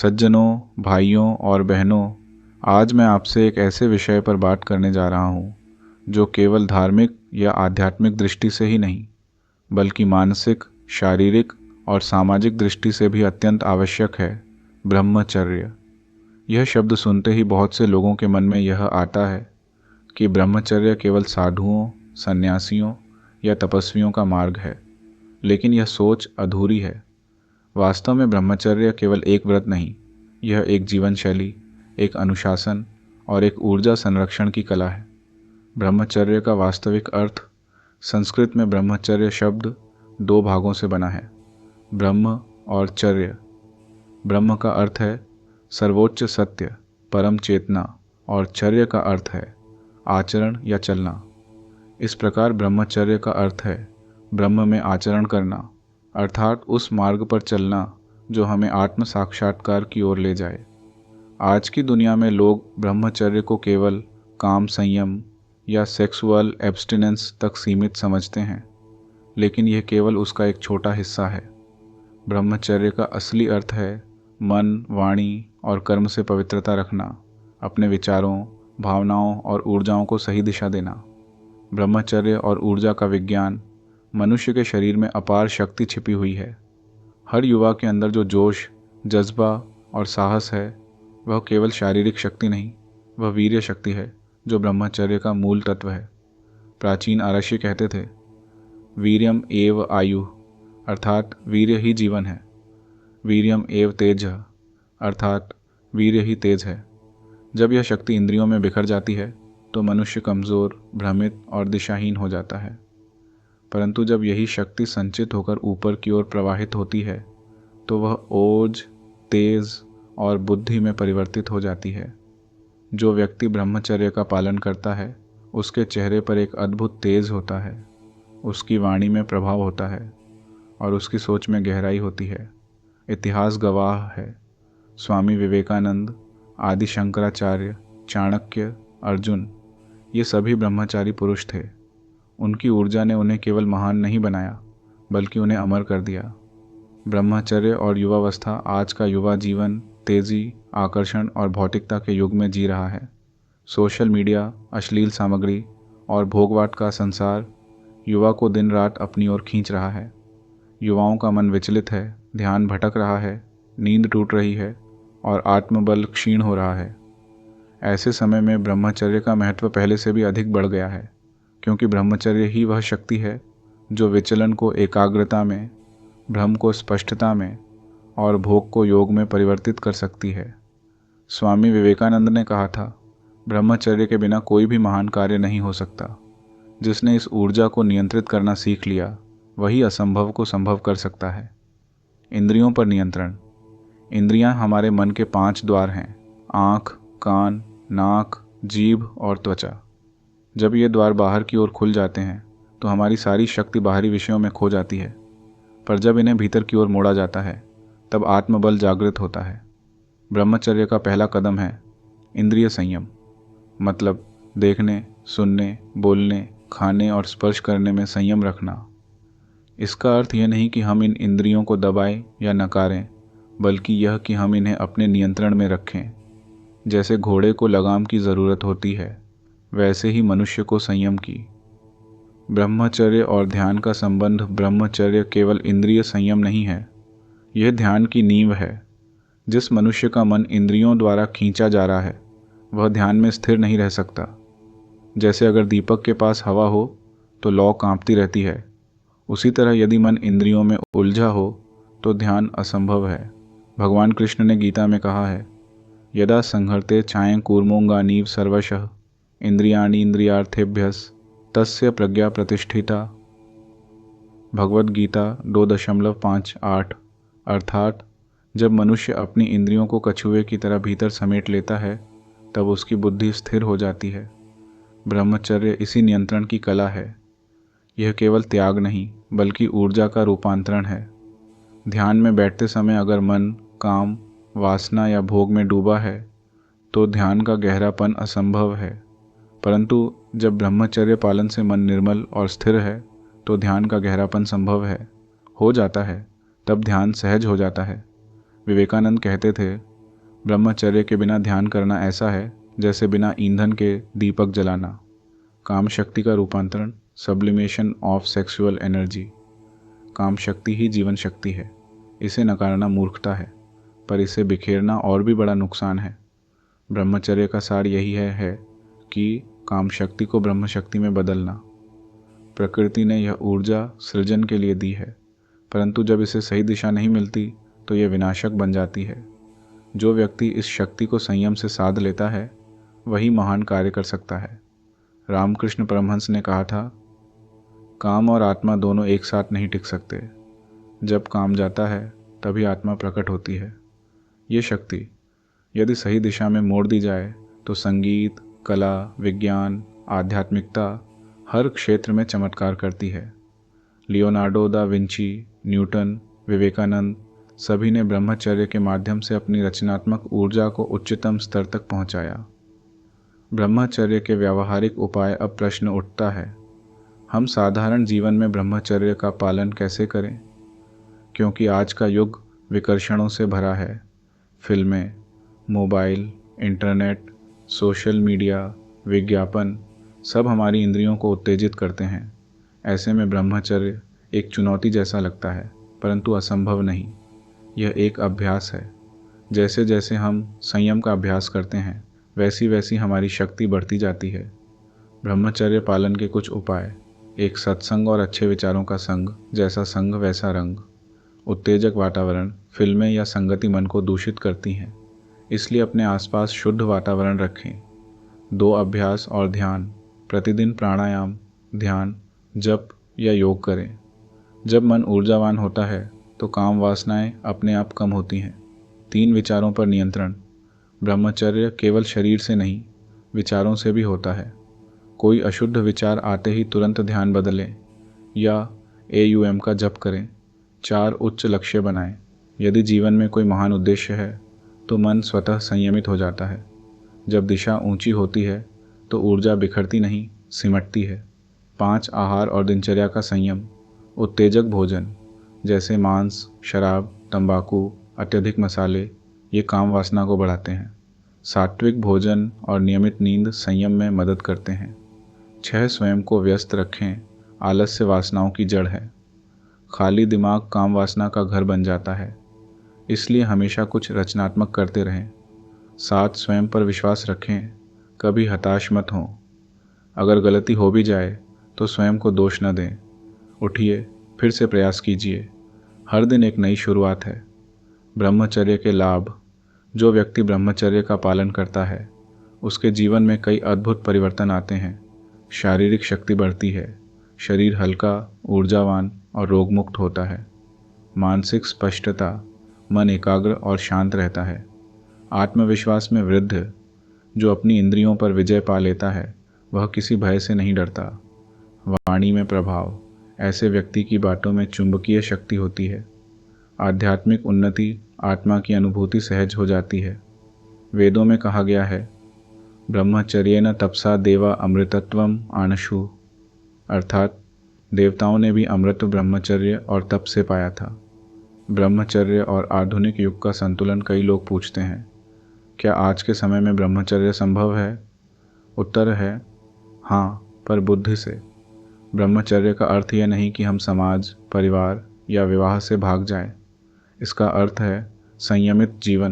सज्जनों, भाइयों और बहनों, आज मैं आपसे एक ऐसे विषय पर बात करने जा रहा हूँ जो केवल धार्मिक या आध्यात्मिक दृष्टि से ही नहीं, बल्कि मानसिक, शारीरिक और सामाजिक दृष्टि से भी अत्यंत आवश्यक है, ब्रह्मचर्य। यह शब्द सुनते ही बहुत से लोगों के मन में यह आता है कि ब्रह्मचर्य केवल साधुओं, सन्यासियों या तपस्वियों का मार्ग है, लेकिन यह सोच अधूरी है। वास्तव में ब्रह्मचर्य केवल एक व्रत नहीं, यह एक जीवन शैली, एक अनुशासन और एक ऊर्जा संरक्षण की कला है। ब्रह्मचर्य का वास्तविक अर्थ, संस्कृत में ब्रह्मचर्य शब्द दो भागों से बना है, ब्रह्म और चर्य। ब्रह्म का अर्थ है सर्वोच्च सत्य, परम चेतना, और चर्य का अर्थ है आचरण या चलना। इस प्रकार ब्रह्मचर्य का अर्थ है ब्रह्म में आचरण करना, अर्थात उस मार्ग पर चलना जो हमें आत्म साक्षात्कार की ओर ले जाए। आज की दुनिया में लोग ब्रह्मचर्य को केवल काम संयम या सेक्सुअल एब्स्टिनेंस तक सीमित समझते हैं, लेकिन यह केवल उसका एक छोटा हिस्सा है। ब्रह्मचर्य का असली अर्थ है मन, वाणी और कर्म से पवित्रता रखना, अपने विचारों, भावनाओं और ऊर्जाओं को सही दिशा देना। ब्रह्मचर्य और ऊर्जा का विज्ञान, मनुष्य के शरीर में अपार शक्ति छिपी हुई है। हर युवा के अंदर जो जोश, जज्बा और साहस है, वह केवल शारीरिक शक्ति नहीं, वह वीर्य शक्ति है जो ब्रह्मचर्य का मूल तत्व है। प्राचीन आर्षि कहते थे, वीर्यम एव आयु, अर्थात वीर्य ही जीवन है। वीर्यम एव तेज, अर्थात वीर्य ही तेज है। जब यह शक्ति इंद्रियों में बिखर जाती है तो मनुष्य कमज़ोर, भ्रमित और दिशाहीन हो जाता है। परंतु जब यही शक्ति संचित होकर ऊपर की ओर प्रवाहित होती है तो वह ओज, तेज और बुद्धि में परिवर्तित हो जाती है। जो व्यक्ति ब्रह्मचर्य का पालन करता है, उसके चेहरे पर एक अद्भुत तेज होता है, उसकी वाणी में प्रभाव होता है और उसकी सोच में गहराई होती है। इतिहास गवाह है, स्वामी विवेकानंद, आदि शंकराचार्य, चाणक्य, अर्जुन, ये सभी ब्रह्मचारी पुरुष थे। उनकी ऊर्जा ने उन्हें केवल महान नहीं बनाया, बल्कि उन्हें अमर कर दिया। ब्रह्मचर्य और युवावस्था आज का युवा जीवन तेजी, आकर्षण और भौतिकता के युग में जी रहा है। सोशल मीडिया, अश्लील सामग्री और भोगवाट का संसार युवा को दिन रात अपनी ओर खींच रहा है। युवाओं का मन विचलित है, ध्यान भटक रहा है, नींद टूट रही है और आत्मबल क्षीण हो रहा है। ऐसे समय में ब्रह्मचर्य का महत्व पहले से भी अधिक बढ़ गया है, क्योंकि ब्रह्मचर्य ही वह शक्ति है जो विचलन को एकाग्रता में, भ्रम को स्पष्टता में और भोग को योग में परिवर्तित कर सकती है। स्वामी विवेकानंद ने कहा था, ब्रह्मचर्य के बिना कोई भी महान कार्य नहीं हो सकता। जिसने इस ऊर्जा को नियंत्रित करना सीख लिया, वही असंभव को संभव कर सकता है। इंद्रियों पर नियंत्रण। इंद्रियां हमारे मन के 5 द्वार हैं, आँख, कान, नाक, जीभ और त्वचा। जब ये द्वार बाहर की ओर खुल जाते हैं तो हमारी सारी शक्ति बाहरी विषयों में खो जाती है, पर जब इन्हें भीतर की ओर मोड़ा जाता है तब आत्मबल जागृत होता है। ब्रह्मचर्य का पहला कदम है इंद्रिय संयम, मतलब देखने, सुनने, बोलने, खाने और स्पर्श करने में संयम रखना। इसका अर्थ यह नहीं कि हम इन इंद्रियों को दबाएं या नकारें, बल्कि यह कि हम इन्हें अपने नियंत्रण में रखें। जैसे घोड़े को लगाम की ज़रूरत होती है, वैसे ही मनुष्य को संयम की। ब्रह्मचर्य और ध्यान का संबंध। ब्रह्मचर्य केवल इंद्रिय संयम नहीं है, यह ध्यान की नींव है। जिस मनुष्य का मन इंद्रियों द्वारा खींचा जा रहा है, वह ध्यान में स्थिर नहीं रह सकता। जैसे अगर दीपक के पास हवा हो तो लौ कांपती रहती है, उसी तरह यदि मन इंद्रियों में उलझा हो तो ध्यान असंभव है। भगवान कृष्ण ने गीता में कहा है, यदा संहर्ते छायं कूर्मोंगानीव सर्वशः इंद्रियाणि इंद्रियार्थेभ्यस तस्य प्रज्ञा प्रतिष्ठिता। भगवद गीता 2.58। अर्थात जब मनुष्य अपनी इंद्रियों को कछुए की तरह भीतर समेट लेता है, तब उसकी बुद्धि स्थिर हो जाती है। ब्रह्मचर्य इसी नियंत्रण की कला है। यह केवल त्याग नहीं, बल्कि ऊर्जा का रूपांतरण है। ध्यान में बैठते समय अगर मन काम, वासना या भोग में डूबा है तो ध्यान का गहरापन असंभव है। परंतु जब ब्रह्मचर्य पालन से मन निर्मल और स्थिर है तो ध्यान का गहरापन संभव हो जाता है। तब ध्यान सहज हो जाता है। विवेकानंद कहते थे, ब्रह्मचर्य के बिना ध्यान करना ऐसा है जैसे बिना ईंधन के दीपक जलाना। काम शक्ति का रूपांतरण, सब्लिमेशन ऑफ सेक्सुअल एनर्जी। काम शक्ति ही जीवन शक्ति है। इसे नकारना मूर्खता है, पर इसे बिखेरना और भी बड़ा नुकसान है। ब्रह्मचर्य का सार यही है कि काम शक्ति को ब्रह्म शक्ति में बदलना। प्रकृति ने यह ऊर्जा सृजन के लिए दी है, परंतु जब इसे सही दिशा नहीं मिलती तो यह विनाशक बन जाती है। जो व्यक्ति इस शक्ति को संयम से साध लेता है वही महान कार्य कर सकता है। रामकृष्ण परमहंस ने कहा था, काम और आत्मा दोनों एक साथ नहीं टिक सकते। जब काम जाता है तभी आत्मा प्रकट होती है। ये शक्ति यदि सही दिशा में मोड़ दी जाए तो संगीत, कला, विज्ञान, आध्यात्मिकता हर क्षेत्र में चमत्कार करती है। Leonardo da Vinci, Newton, Vivekananda सभी ने ब्रह्मचर्य के माध्यम से अपनी रचनात्मक ऊर्जा को उच्चतम स्तर तक पहुंचाया। ब्रह्मचर्य के व्यावहारिक उपाय। अब प्रश्न उठता है, हम साधारण जीवन में ब्रह्मचर्य का पालन कैसे करें? क्योंकि आज का युग विकर्षणों से भरा है। फिल्में, मोबाइल, इंटरनेट, सोशल मीडिया, विज्ञापन सब हमारी इंद्रियों को उत्तेजित करते हैं। ऐसे में ब्रह्मचर्य एक चुनौती जैसा लगता है, परंतु असंभव नहीं। यह एक अभ्यास है। जैसे जैसे हम संयम का अभ्यास करते हैं वैसी वैसी हमारी शक्ति बढ़ती जाती है। ब्रह्मचर्य पालन के कुछ उपाय। एक सत्संग और अच्छे विचारों का संग। जैसा संग वैसा रंग। उत्तेजक वातावरण, फिल्में या संगति मन को दूषित करती हैं, इसलिए अपने आसपास शुद्ध वातावरण रखें। 2 अभ्यास और ध्यान। प्रतिदिन प्राणायाम, ध्यान, जप या योग करें। जब मन ऊर्जावान होता है तो काम वासनाएं अपने आप कम होती हैं। 3 विचारों पर नियंत्रण। ब्रह्मचर्य केवल शरीर से नहीं, विचारों से भी होता है। कोई अशुद्ध विचार आते ही तुरंत ध्यान बदलें या AUM का जप करें। 4 उच्च लक्ष्य बनाएं। यदि जीवन में कोई महान उद्देश्य है तो मन स्वतः संयमित हो जाता है। जब दिशा ऊंची होती है तो ऊर्जा बिखरती नहीं, सिमटती है। 5 आहार और दिनचर्या का संयम। उत्तेजक भोजन जैसे मांस, शराब, तंबाकू, अत्यधिक मसाले ये काम वासना को बढ़ाते हैं। सात्विक भोजन और नियमित नींद संयम में मदद करते हैं। 6 स्वयं को व्यस्त रखें। आलस्य वासनाओं की जड़ है। खाली दिमाग काम वासना का घर बन जाता है, इसलिए हमेशा कुछ रचनात्मक करते रहें। 7 स्वयं पर विश्वास रखें। कभी हताश मत हों। अगर गलती हो भी जाए तो स्वयं को दोष न दें। उठिए, फिर से प्रयास कीजिए। हर दिन एक नई शुरुआत है। ब्रह्मचर्य के लाभ। जो व्यक्ति ब्रह्मचर्य का पालन करता है उसके जीवन में कई अद्भुत परिवर्तन आते हैं। शारीरिक शक्ति बढ़ती है, शरीर हल्का, ऊर्जावान और रोगमुक्त होता है। मानसिक स्पष्टता, मन एकाग्र और शांत रहता है। आत्मविश्वास में वृद्धि। जो अपनी इंद्रियों पर विजय पा लेता है वह किसी भय से नहीं डरता। वाणी में प्रभाव। ऐसे व्यक्ति की बातों में चुंबकीय शक्ति होती है। आध्यात्मिक उन्नति। आत्मा की अनुभूति सहज हो जाती है। वेदों में कहा गया है, ब्रह्मचर्येन तपसा देवा अमृतत्वम आनशु, अर्थात देवताओं ने भी अमृत ब्रह्मचर्य और तप से पाया था। ब्रह्मचर्य और आधुनिक युग का संतुलन। कई लोग पूछते हैं, क्या आज के समय में ब्रह्मचर्य संभव है? उत्तर है हाँ, पर बुद्धि से। ब्रह्मचर्य का अर्थ यह नहीं कि हम समाज, परिवार या विवाह से भाग जाएं। इसका अर्थ है संयमित जीवन।